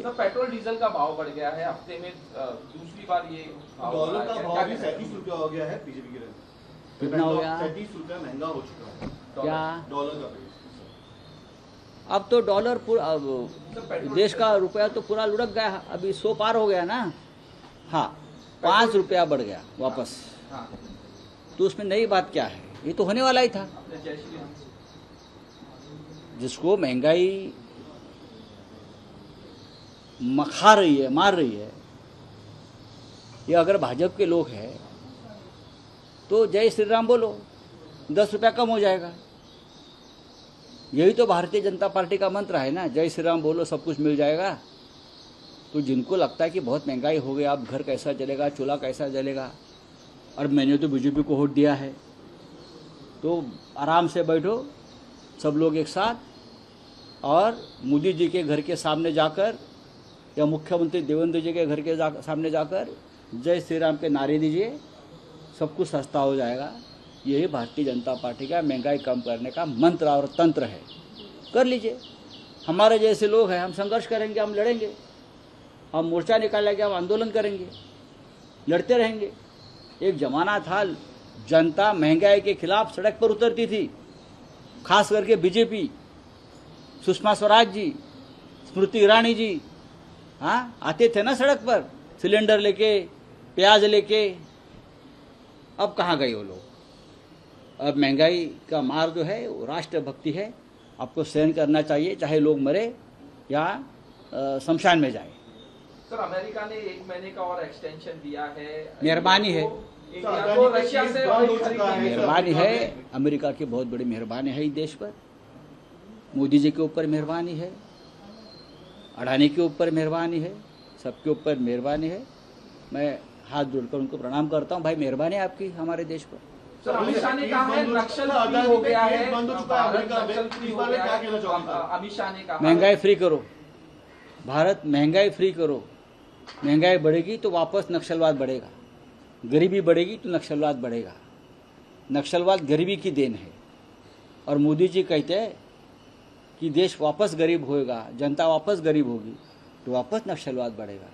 Sir petrol diesel का भाव बढ़ गया है हफ्ते में दूसरी बार ये डॉलर का भाव भी 37 रुपया हो गया है बीजेपी के रहते। कितना हो गया? 37 रुपया महंगा हो चुका है क्या डॉलर का प्राइस। अब तो डॉलर पूरा देश का रुपया तो पूरा लुढ़क गया, अभी 100 पार हो गया ना। हाँ 5 रुपया बढ़ गया वापस। हाँ तो उसमें नई बात क्या है, ये तो होने वाला ही था। जय श्री राम। जिसको महंगाई खा रही है, मार रही है, ये अगर भाजपा के लोग हैं तो जय श्री राम बोलो, 10 रुपया कम हो जाएगा। यही तो भारतीय जनता पार्टी का मंत्र है ना, जय श्री राम बोलो सब कुछ मिल जाएगा। तो जिनको लगता है कि बहुत महंगाई हो गई, अब घर कैसा चलेगा, चूल्हा कैसा जलेगा, और मैंने तो बीजेपी को वोट दिया है, तो आराम से बैठो सब लोग एक साथ, और मोदी जी के घर के सामने जाकर या मुख्यमंत्री देवेंद्र जी के घर के सामने जाकर जय श्री राम के नारे दीजिए, सब कुछ सस्ता हो जाएगा। यही भारतीय जनता पार्टी का महंगाई कम करने का मंत्र और तंत्र है। कर लीजिए। हमारे जैसे लोग हैं, हम संघर्ष करेंगे, हम लड़ेंगे, हम मोर्चा निकालेंगे, हम आंदोलन करेंगे, लड़ते रहेंगे। एक ज़माना था जनता महंगाई के खिलाफ सड़क पर उतरती थी, खास करके बीजेपी, सुषमा स्वराज जी, स्मृति ईरानी जी, हाँ आते थे ना सड़क पर सिलेंडर लेके, प्याज लेके। अब कहाँ गए वो लोग? अब महंगाई का मार जो है वो राष्ट्रभक्ति है, आपको सहन करना चाहिए, चाहे लोग मरे या शमशान में जाए। सर अमेरिका ने 1 महीने का और एक्सटेंशन दिया है, मेहरबानी है, इंडिया को रशिया से मेहरबानी है, अमेरिका की बहुत बड़ी मेहरबानी है इस देश पर, मोदी जी के ऊपर मेहरबानी है, अडानी के ऊपर मेहरबानी है, सबके ऊपर मेहरबानी है। मैं हाथ जोड़कर उनको प्रणाम करता हूँ, भाई मेहरबानी है आपकी हमारे देश पर। सर अमित शाह ने कहा है नक्सल फ्री हो गया है, भारत नक्सल फ्री हो गया है, अमित शाह ने कहा महंगाई फ्री करो, भारत महंगाई फ्री करो। महंगाई बढ़ेगी तो वापस नक्सलवाद बढ़ेगा, गरीबी बढ़ेगी तो नक्सलवाद बढ़ेगा। नक्सलवाद गरीबी की देन है, और मोदी जी कहते हैं कि देश वापस गरीब होएगा, जनता वापस गरीब होगी तो वापस नक्सलवाद बढ़ेगा।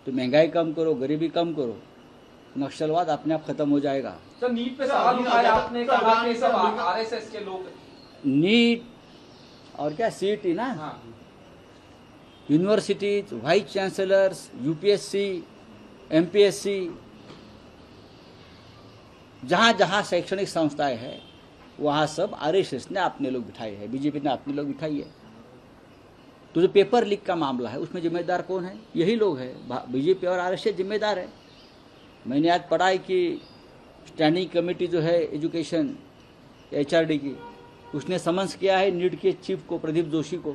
तो महंगाई कम करो, गरीबी कम करो, नक्सलवाद अपने आप खत्म हो जाएगा। सर नीट पे सवाल उठाया आपने, कहा कि सब आरएसएस के लोग। नीट और क्या सीटी ना, हाँ। Universities, vice chancellors, UPSC, MPSC, जहाँ जहाँ शैक्षणिक संस्थाएं हैं वहाँ सब आरएसएस ने अपने लोग बिठाए हैं, बीजेपी ने अपने लोग बिठाई है। तो जो पेपर लीक का मामला है उसमें जिम्मेदार कौन है? यही लोग हैं, बीजेपी और आरएसएस जिम्मेदार है। मैंने आज पढ़ा है कि स्टैंडिंग कमेटी जो है एजुकेशन एचआरडी की, उसने समन्स किया है नीट के चीफ को, प्रदीप जोशी को।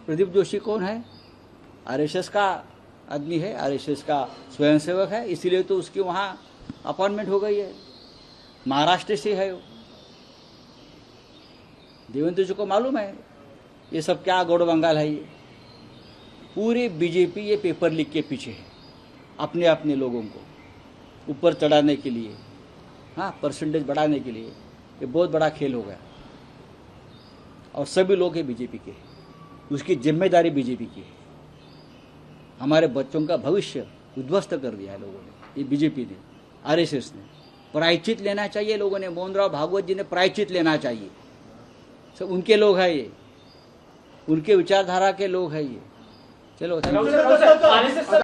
प्रदीप जोशी कौन है? आरएसएस का आदमी है, आरएसएस का स्वयंसेवक है, इसीलिए तो उसकी वहाँ अपॉइंटमेंट हो गई है। महाराष्ट्र से है वो। देवेंद्र जी को मालूम है ये सब क्या गौड़ बंगाल है। ये पूरी बीजेपी ये पेपर लीक के पीछे है, अपने अपने लोगों को ऊपर चढ़ाने के लिए, हाँ परसेंटेज बढ़ाने के लिए। ये बहुत बड़ा खेल हो गया, और सभी लोग ये बीजेपी के हैं, उसकी जिम्मेदारी बीजेपी की है। हमारे बच्चों का भविष्य उद्ध्वस्त कर दिया है लोगों ने, ये बीजेपी ने, आरएसएस ने। प्रायश्चित लेना चाहिए लोगों ने, मोहन राव भागवत जी ने प्रायश्चित लेना चाहिए। सब उनके लोग हैं ये, उनके विचारधारा के लोग हैं ये। चलो आरएसएस